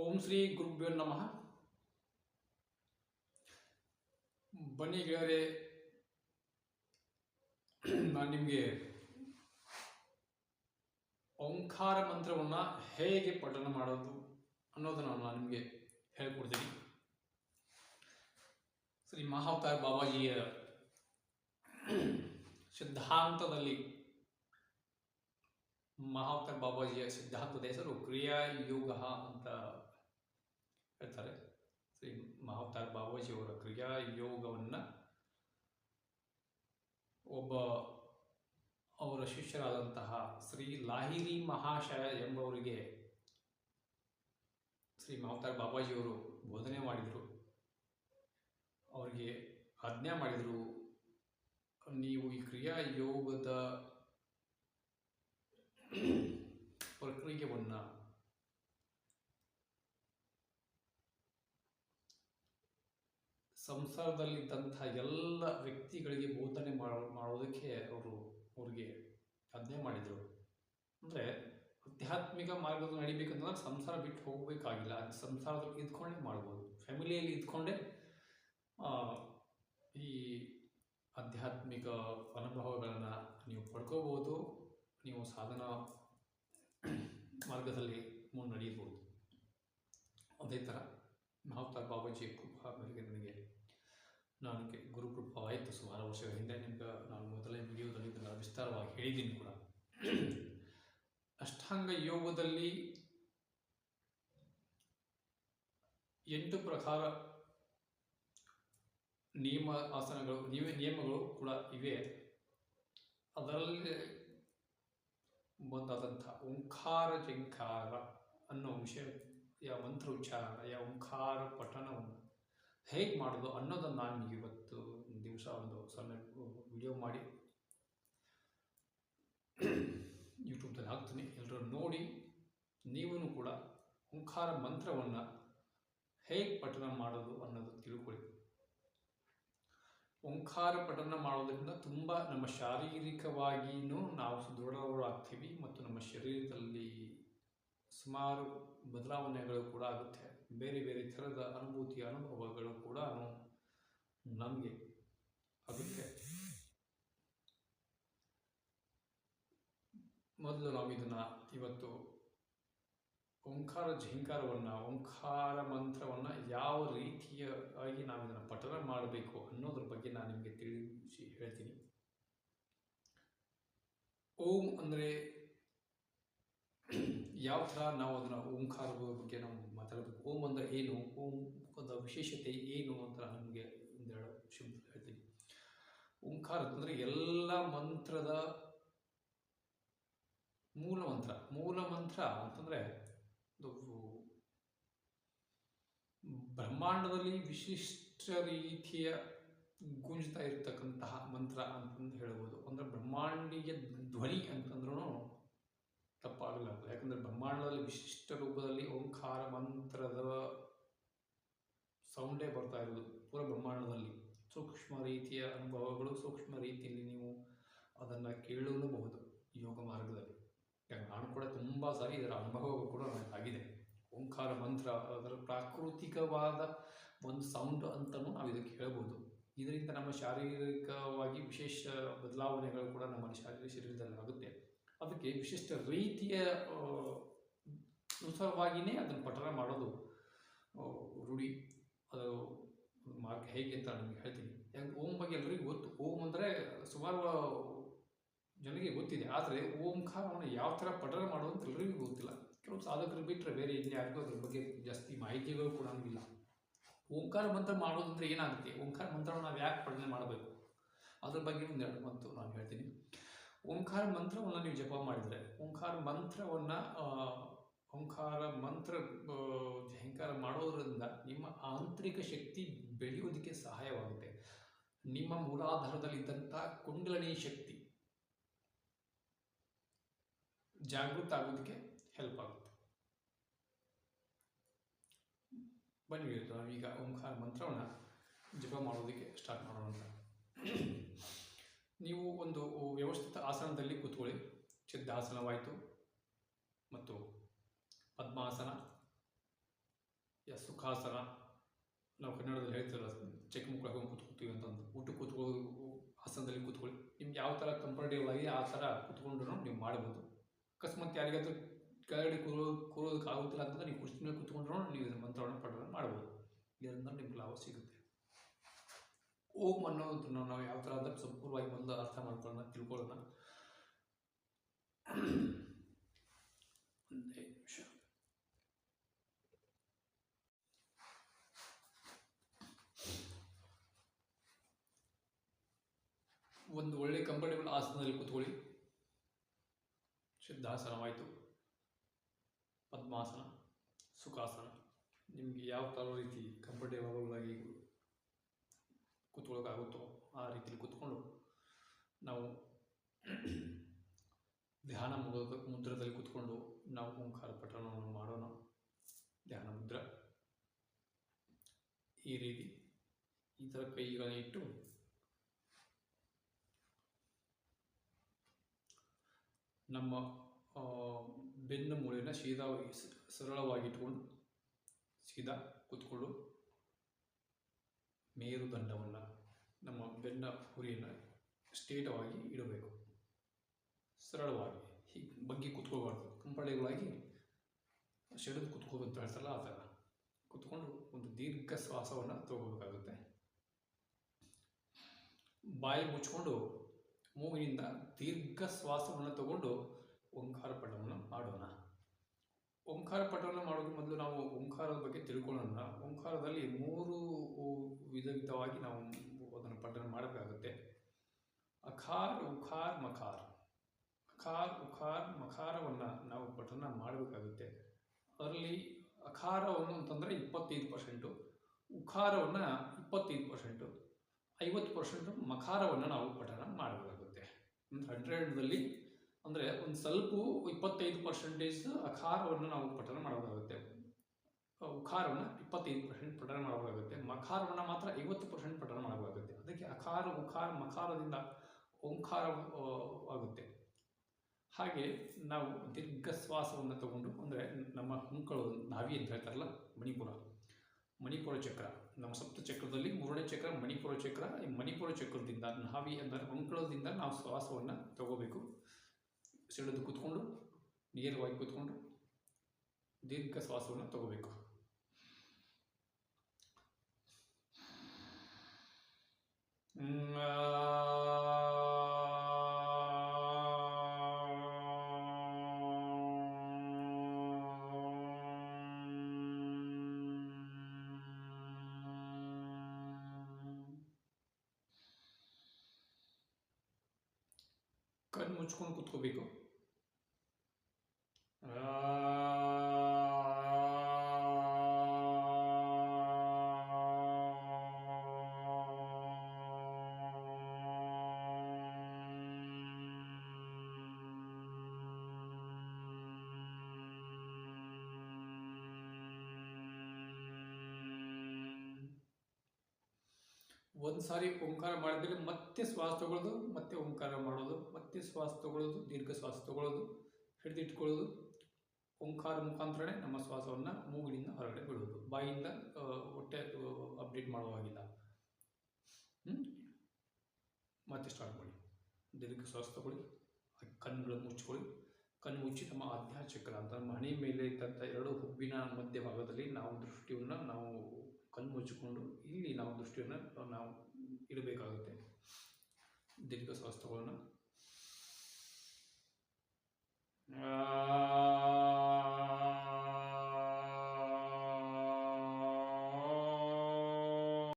ಓಂ ಶ್ರೀ ಗುರುಭ್ಯೋ ನಮಃ. ಬನ್ನಿ ಗೆಳೆಯರೆ, ನಾನು ನಿಮಗೆ ಓಂಕಾರ ಮಂತ್ರವನ್ನು ಹೇಗೆ ಪಠಣ ಮಾಡೋದು ಅನ್ನೋದನ್ನು ನಾನು ನಿಮಗೆ ಹೇಳ್ಕೊಡ್ತೀನಿ. ಶ್ರೀ ಮಹಾವತಾರ ಬಾಬಾಜಿಯ ಸಿದ್ಧಾಂತದಲ್ಲಿ ಮಹಾವತಾರ ಬಾಬಾಜಿಯ ಸಿದ್ಧಾಂತದ ಹೆಸರು ಕ್ರಿಯಾಯೋಗ ಅಂತ ಹೇಳ್ತಾರೆ. ಶ್ರೀ ಮಹಾವತಾರ ಬಾಬಾಜಿಯವರ ಕ್ರಿಯಾಯೋಗವನ್ನು ಒಬ್ಬ ಅವರ ಶಿಷ್ಯರಾದಂತಹ ಶ್ರೀ ಲಾಹಿರಿ ಮಹಾಶಯ ಎಂಬವರಿಗೆ ಶ್ರೀ ಮಹಾವತಾರ ಬಾಬಾಜಿಯವರು ಬೋಧನೆ ಮಾಡಿದರು. ಅವರಿಗೆ ಆಜ್ಞೆ ಮಾಡಿದರು, ನೀವು ಈ ಕ್ರಿಯಾಯೋಗದ ಪ್ರಕ್ರಿಯೆಯನ್ನು ಸಂಸಾರದಲ್ಲಿದ್ದಂಥ ಎಲ್ಲ ವ್ಯಕ್ತಿಗಳಿಗೆ ಬೋಧನೆ ಮಾಡೋದಕ್ಕೆ ಅವ್ರಿಗೆ ಆಜ್ಞೆ ಮಾಡಿದರು. ಅಂದರೆ ಆಧ್ಯಾತ್ಮಿಕ ಮಾರ್ಗದಲ್ಲಿ ನಡಿಬೇಕಂತಂದ್ರೆ ಸಂಸಾರ ಬಿಟ್ಟು ಹೋಗಬೇಕಾಗಿಲ್ಲ, ಅದು ಸಂಸಾರದಲ್ಲಿ ಇದ್ಕೊಂಡೇ ಮಾಡ್ಬೋದು. ಫ್ಯಾಮಿಲಿಯಲ್ಲಿ ಇದ್ಕೊಂಡೇ ಈ ಆಧ್ಯಾತ್ಮಿಕ ಅನುಭವಗಳನ್ನು ನೀವು ಪಡ್ಕೋಬೋದು, ನೀವು ಸಾಧನಾ ಮಾರ್ಗದಲ್ಲಿ ಮುನ್ನಡೆಯಬಹುದು. ಅದೇ ಥರ ಮಹಾವತಾರ ಬಾಬಾಜಿ ಕೃಪಾ ಮೇರೆಗೆ ನನಗೆ ಗುರುಕೃಪಾ ಆಯಿತು. ಸುಮಾರು ವರ್ಷಗಳ ಹಿಂದೆ ನಿಮ್ಗೆ ನಾನು ಮೊದಲನೇ ವಿಡಿಯೋದಲ್ಲಿ ಇದನ್ನು ವಿಸ್ತಾರವಾಗಿ ಹೇಳಿದ್ದೀನಿ ಕೂಡ. ಅಷ್ಟಾಂಗ ಯೋಗದಲ್ಲಿ 8 ಪ್ರಕಾರ ನಿಯಮಗಳು ಕೂಡ ಇವೆ. ಅದರಲ್ಲಿ ಒಂದಾದಂಥ ಓಂಕಾರ ಜಿಂಕಾರ ಅನ್ನೋ ವಿಷಯ ಮಂತ್ರ ಉಚ್ಚಾರ ಓಂಕಾರ ಪಠಣವನ್ನು ಹೇಗೆ ಮಾಡೋದು ಅನ್ನೋದನ್ನು ನಾನು ನಿಮಗೆ ಇವತ್ತು ದಿವಸ ಒಂದು ಸಣ್ಣ ವಿಡಿಯೋ ಮಾಡಿ ಯೂಟ್ಯೂಬ್ದಲ್ಲಿ ಹಾಕ್ತೀನಿ. ಎಲ್ಲರೂ ನೋಡಿ ನೀವೂ ಕೂಡ ಓಂಕಾರ ಮಂತ್ರವನ್ನು ಹೇಗೆ ಪಠಣ ಮಾಡೋದು ಅನ್ನೋದು ತಿಳ್ಕೊಳ್ಳಿ. ಓಂಕಾರ ಪಠಣ ಮಾಡೋದ್ರಿಂದ ತುಂಬ ನಮ್ಮ ಶಾರೀರಿಕವಾಗಿಯೂ ನಾವು ಸುದೃಢರಾಗ್ತೀವಿ ಮತ್ತು ನಮ್ಮ ಶರೀರದಲ್ಲಿ ಸುಮಾರು ಬದಲಾವಣೆಗಳು ಕೂಡ ಆಗುತ್ತೆ. ಬೇರೆ ಬೇರೆ ಥರದ ಅನುಭವಗಳು ಕೂಡ ನಮಗೆ ಆಗುತ್ತೆ. ಮೊದಲು ನಾವು ಇದನ್ನು ಇವತ್ತು ಓಂಕಾರ ಝೇಂಕಾರವನ್ನು ಓಂಕಾರ ಮಂತ್ರವನ್ನು ಯಾವ ರೀತಿಯಾಗಿ ನಾವು ಇದನ್ನು ಪಠಣ ಮಾಡಬೇಕು ಅನ್ನೋದ್ರ ಬಗ್ಗೆ ನಾನು ನಿಮಗೆ ತಿಳಿಸಿ ಹೇಳ್ತೀನಿ. ಓಂ ಅಂದರೆ ಯಾವ ಥರ ನಾವು ಅದನ್ನು ಓಂಕಾರದ ಬಗ್ಗೆ ನಾವು ಮಾತಾಡಬೇಕು. ಓಂ ಅಂದರೆ ಏನು, ಓಂದ ವಿಶೇಷತೆ ಏನು ಅಂತ ನಿಮಗೆ ಒಂದೆರಡು ಶಬ್ದ ಹೇಳ್ತೀನಿ. ಓಂಕಾರ ಅಂತಂದರೆ ಎಲ್ಲ ಮಂತ್ರದ ಮೂಲ ಮಂತ್ರ ಅಂತಂದರೆ ಬ್ರಹ್ಮಾಂಡದಲ್ಲಿ ವಿಶಿಷ್ಟ ರೀತಿಯ ಗುಂಜ್ತಾ ಇರತಕ್ಕಂತಹ ಮಂತ್ರ ಅಂತಂದು ಹೇಳ್ಬೋದು. ಅಂದರೆ ಬ್ರಹ್ಮಾಂಡೀಯ ಧ್ವನಿ ಅಂತಂದ್ರೂ ತಪ್ಪಾಗಲಾರದು. ಯಾಕಂದರೆ ಬ್ರಹ್ಮಾಂಡದಲ್ಲಿ ವಿಶಿಷ್ಟ ರೂಪದಲ್ಲಿ ಓಂಕಾರ ಮಂತ್ರದ ಸೌಂಡೇ ಬರ್ತಾ ಇರೋದು. ಪೂರ ಬ್ರಹ್ಮಾಂಡದಲ್ಲಿ ಸೂಕ್ಷ್ಮ ರೀತಿಯ ಅನುಭವಗಳು, ಸೂಕ್ಷ್ಮ ರೀತಿಯಲ್ಲಿ ನೀವು ಅದನ್ನು ಕೇಳಲೂಬಹುದು ಯೋಗ ಮಾರ್ಗದಲ್ಲಿ. ನಾನು ಕೂಡ ತುಂಬ ಸಾರಿ ಇದರ ಅನುಭವ ಕೂಡ ಆಗಿದೆ. ಓಂಕಾರ ಮಂತ್ರ ಅದರ ಪ್ರಾಕೃತಿಕವಾದ ಒಂದು ಸೌಂಡ್ ಅಂತಲೂ ನಾವು ಇದಕ್ಕೆ ಹೇಳ್ಬೋದು. ಇದರಿಂದ ನಮ್ಮ ಶಾರೀರಿಕವಾಗಿ ವಿಶೇಷ ಬದಲಾವಣೆಗಳು ಕೂಡ ನಮ್ಮ ಶರೀರದಲ್ಲಿ ಆಗುತ್ತೆ. ಅದಕ್ಕೆ ವಿಶಿಷ್ಟ ರೀತಿಯ ಅನುಸಾರವಾಗಿಯೇ ಅದನ್ನು ಪಠಣ ಮಾಡೋದು ರೂಢಿ. ಅದು ಮಾರ್ಗ ಹೇಗೆ ಅಂತ ನಿಮಗೆ ಹೇಳ್ತೀನಿ. ಯಾಕಂದ್ರೆ ಓಂ ಬಗ್ಗೆ ಎಲ್ಲರಿಗೂ ಗೊತ್ತು. ಓಂ ಅಂದರೆ ಸುಮಾರು ಜನರಿಗೆ ಗೊತ್ತಿದೆ, ಆದರೆ ಓಂಕಾರವನ್ನು ಯಾವ ಥರ ಪಠಣ ಮಾಡೋದು ಅಂತ ಎಲ್ಲರಿಗೂ ಗೊತ್ತಿಲ್ಲ. ಕೆಲವು ಸಾಧಕರು ಬಿಟ್ಟರೆ ಬೇರೆ ಇನ್ಯಾರಿಗೂ ಅದ್ರ ಬಗ್ಗೆ ಜಾಸ್ತಿ ಮಾಹಿತಿಗಳು ಕೂಡ ಇಲ್ಲ. ಓಂಕಾರ ಮಂತ್ರ ಮಾಡೋದಂದ್ರೆ ಏನಾಗುತ್ತೆ, ಓಂಕಾರ ಮಂತ್ರವನ್ನು ನಾವು ಯಾಕೆ ಪಠಣೆ ಮಾಡಬೇಕು ಅದ್ರ ಬಗ್ಗೆ ಒಂದೆರಡು ಮತ್ತು ನಾನು ಹೇಳ್ತೀನಿ. ಓಂಕಾರ ಮಂತ್ರವನ್ನು ನೀವು ಜಪ ಮಾಡಿದರೆ, ಓಂಕಾರ ಮಂತ್ರ ಝೇಂಕಾರ ಮಾಡೋದ್ರಿಂದ ನಿಮ್ಮ ಆಂತರಿಕ ಶಕ್ತಿ ಬೆಳೆಯೋದಕ್ಕೆ ಸಹಾಯವಾಗುತ್ತೆ. ನಿಮ್ಮ ಮೂಲಾಧಾರದಲ್ಲಿದ್ದಂಥ ಕುಂಡಲಿನಿ ಶಕ್ತಿ ಜಾಗೃತ ಆಗೋದಕ್ಕೆ ಹೆಲ್ಪ್ ಆಗುತ್ತೆ. ಬನ್ನಿ ನಾವೀಗ ಓಂಕಾರ ಮಂತ್ರವನ್ನು ಜಪ ಮಾಡೋದಕ್ಕೆ ಸ್ಟಾರ್ಟ್ ಮಾಡೋಣ. ನೀವು ಒಂದು ವ್ಯವಸ್ಥಿತ ಆಸನದಲ್ಲಿ ಕೂತ್ಕೊಳ್ಳಿ. ಸಿದ್ಧಾಸನವಾಯಿತು ಮತ್ತು ಪದ್ಮಾಸನ, ಸುಖಾಸನ, ನಾವು ಕನ್ನಡದಲ್ಲಿ ಹೇಳ್ತೀರಲ್ಲ ಚೆಕ್ ಮುಕ್ಳು ಹಾಕೊಂಡು ಕೂತ್ಕೊತೀವಿ ಅಂತಂದು, ಊಟಕ್ಕೆ ಕೂತ್ಕೊಳ್ಳೋದು ಆಸನದಲ್ಲಿ ಕೂತ್ಕೊಳ್ಳಿ. ನಿಮ್ಗೆ ಯಾವ ಥರ ಕಂಫರ್ಟೇಬಲ್ ಆಗಿ ಆ ಥರ ಕೂತ್ಕೊಂಡ್ರೂ ನೀವು ಮಾಡ್ಬೋದು. ಅಕಸ್ಮಾತ್ ಯಾರಿಗಾದ್ರೂ ಕೆಳಗಡೆ ಕೂರೋದಕ್ಕೆ ಆಗುತ್ತಿಲ್ಲ ಅಂತಂದ್ರೆ ನೀವು ಕುರ್ಚಿ ಮೇಲೆ ಕೂತ್ಕೊಂಡ್ರೂ ನೀವು ಇದನ್ನು ಮಂತ್ರವನ್ನು ಪಠಣ ಮಾಡ್ಬೋದು. ಇದರಿಂದ ನಿಮ್ಗೆ ಲಾಭ ಸಿಗುತ್ತೆ. ಓಂ ಅನ್ನೋದನ್ನು ನಾವು ಯಾವ ಥರ ಅಂದರೆ ಸಂಪೂರ್ಣವಾಗಿ ಮೊದಲು ಅರ್ಥ ಮಾಡ್ಕೊಳ್ಳೋಣ, ತಿಳ್ಕೊಳ್ಳೋಣ. ಒಂದೇ ನಿಮಿಷ. ಒಂದು ಒಳ್ಳೆ ಕಂಫರ್ಟೇಬಲ್ ಆಸನದಲ್ಲಿ ಕೂತ್ಕೊಳ್ಳಿ. ಸಿದ್ಧಾಸನವಾಯಿತು, ಪದ್ಮಾಸನ, ಸುಖಾಸನ, ನಿಮಗೆ ಯಾವ ಥರ ರೀತಿ ಕಂಫರ್ಟೇಬಲ್ ಆಗಿ ಕೂತ್ಕೊಳ್ಳೋಕ್ಕಾಗುತ್ತೋ ಆ ರೀತಿಯಲ್ಲಿ ಕೂತ್ಕೊಂಡು ನಾವು ಧ್ಯಾನ ಮುದ್ರದಲ್ಲಿ ಕೂತ್ಕೊಂಡು ನಾವು ಓಂಕಾರ ಪಠಣವನ್ನು ಮಾಡೋಣ. ಧ್ಯಾನ ಮುದ್ರ ಈ ರೀತಿ ಈ ಥರ ಕೈಗಳನ್ನು ಇಟ್ಟು ನಮ್ಮ ಬೆನ್ನು ಮೂಳೆನ ಸರಳವಾಗಿಟ್ಕೊಂಡು ಸೀದಾ ಕೂತ್ಕೊಂಡು ಮೇರುದಂಡವನ್ನು ನಮ್ಮ ಬೆನ್ನ ಹುರಿಯನ್ನು ಸ್ಟೇಟವಾಗಿ ಇಡಬೇಕು. ಸರಳವಾಗಿ ಹೀಗೆ ಬಗ್ಗೆ ಕೂತ್ಕೋಬಾರ್ದು. ಕಂಫರ್ಟೇಬಲ್ ಆಗಿ ಸೆಳೆದು ಕೂತ್ಕೋಬೇಕು ಅಂತ ಹೇಳ್ತಾರಲ್ಲ ಆ ಥರ ಕೂತ್ಕೊಂಡು ಒಂದು ದೀರ್ಘ ಶ್ವಾಸವನ್ನು ತಗೋಬೇಕಾಗುತ್ತೆ. ಬಾಯಿ ಮುಚ್ಕೊಂಡು ಮೂಗಿನಿಂದ ದೀರ್ಘ ಶ್ವಾಸವನ್ನು ತಗೊಂಡು ಓಂಕಾರ ಪಠಣವನ್ನು ಮಾಡೋಣ. ಓಂಕಾರ ಪಠಣವನ್ನು ಮಾಡೋದು ಮೊದಲು ನಾವು ಓಂಕಾರದ ಬಗ್ಗೆ ತಿಳ್ಕೊಳ್ಳೋಣ. ಓಂಕಾರದಲ್ಲಿ 3 ವಿಧವಾಗಿ ನಾವು ಅದನ್ನು ಪಠಣ ಮಾಡಬೇಕಾಗುತ್ತೆ. ಅಖಾರ್, ಉಖಾರ್, ಮಖಾರ್. ಅಖಾರ್, ಉಖಾರ್, ಮಖಾರವನ್ನು ನಾವು ಪಠಣ ಮಾಡಬೇಕಾಗುತ್ತೆ. ಅದರಲ್ಲಿ ಅಖಾರವನ್ನು ಅಂತಂದರೆ 25%, ಉಖಾರವನ್ನು 25%, 50% ಮಖಾರವನ್ನು ನಾವು ಪಠಣ ಮಾಡಬೇಕಾಗುತ್ತೆ. 100ರಲ್ಲಿ ಅಂದರೆ ಒಂದು ಸ್ವಲ್ಪ 25% ಅಖಾರವನ್ನು ನಾವು ಪಠಣ ಮಾಡಬೇಕಾಗುತ್ತೆ. ಉಖಾರವನ್ನು 25% ಪಠಣ ಮಾಡಬೇಕಾಗುತ್ತೆ. ಮಖಾರವನ್ನು ಮಾತ್ರ 50% ಪಠಣ ಮಾಡಬೇಕಾಗುತ್ತೆ. ಅದಕ್ಕೆ ಅಖಾರ, ಉಖಾರ, ಮಖಾರದಿಂದ ಓಂಕಾರ ಆಗುತ್ತೆ. ಹಾಗೆ ನಾವು ದೀರ್ಘ ಶ್ವಾಸವನ್ನು ತಗೊಂಡು, ಅಂದರೆ ನಮ್ಮ ಹುಂಕಳು ನಾಭಿ ಅಂತ ಹೇಳ್ತಾರಲ್ಲ, ಮಣಿಪುರ ಚಕ್ರ, ನಮ್ಮ ಸಪ್ತ ಚಕ್ರದಲ್ಲಿ 3ನೇ ಚಕ್ರ ಮಣಿಪುರ ಚಕ್ರ. ಈ ಮಣಿಪುರ ಚಕ್ರದಿಂದ ನಾಭಿ ಅಂದರೆ ಹೊಂಕಳದಿಂದ ನಾವು ಶ್ವಾಸವನ್ನು ತಗೋಬೇಕು. ಸೆಳೆದು ಕೂತ್ಕೊಂಡು ನೇರವಾಗಿ ಕೂತ್ಕೊಂಡು ದೀರ್ಘ ಶ್ವಾಸವನ್ನು ತಗೋಬೇಕು. ಕಣ್ಣು ಮುಚ್ಕೊಂಡು ಕೂತ್ಕೋಬೇಕು. ಒಂದು ಸಾರಿ ಓಂಕಾರ ಮಾಡಿದರೆ ಮತ್ತೆ ಶ್ವಾಸ ತಗೊಳ್ಳೋದು, ಮತ್ತೆ ಓಂಕಾರ ಮಾಡೋದು, ಮತ್ತೆ ಶ್ವಾಸ ತಗೊಳ್ಳೋದು, ದೀರ್ಘ ಶ್ವಾಸ ತಗೊಳ್ಳೋದು, ಹಿಡಿದಿಟ್ಕೊಳ್ಳೋದು. ಓಂಕಾರ ಮುಖಾಂತರನೇ ನಮ್ಮ ಶ್ವಾಸವನ್ನು ಮೂಗಿನಿಂದ ಹೊರಗಡೆ ಬಿಡೋದು. ಬಾಯಿಯಿಂದ ಹೊಟ್ಟೆ ಅಪ್ಡೇಟ್ ಮಾಡುವಾಗಿಲ್ಲ. ಮತ್ತೆ ಸ್ಟಾರ್ಟ್ ಮಾಡಿ. ದೀರ್ಘ ಶ್ವಾಸ ತಗೊಳ್ಳಿ, ಕಣ್ಣುಗಳನ್ನು ಮುಚ್ಕೊಳ್ಳಿ. ಕಣ್ಣು ಮುಚ್ಚಿ ನಮ್ಮ ಆಜ್ಞಾ ಚಕ್ರ ಅಂತ ನಮ್ಮ ಹಣೆ ಮೇಲೆ ಇದ್ದಂಥ 2 ಹುಬ್ಬಿನ ಮಧ್ಯಭಾಗದಲ್ಲಿ ನಾವು ದೃಷ್ಟಿಯನ್ನು ನಾವು ಕಣ್ಣು ಮುಚ್ಚಿಕೊಂಡು ಇಲ್ಲಿ ನಾವು ದೃಷ್ಟಿಯನ್ನು ನಾವು ಇಡಬೇಕಾಗುತ್ತೆ. ದೀರ್ಘ ಶ್ವಾಸ ತಗೊಳ್ಳೋಣ.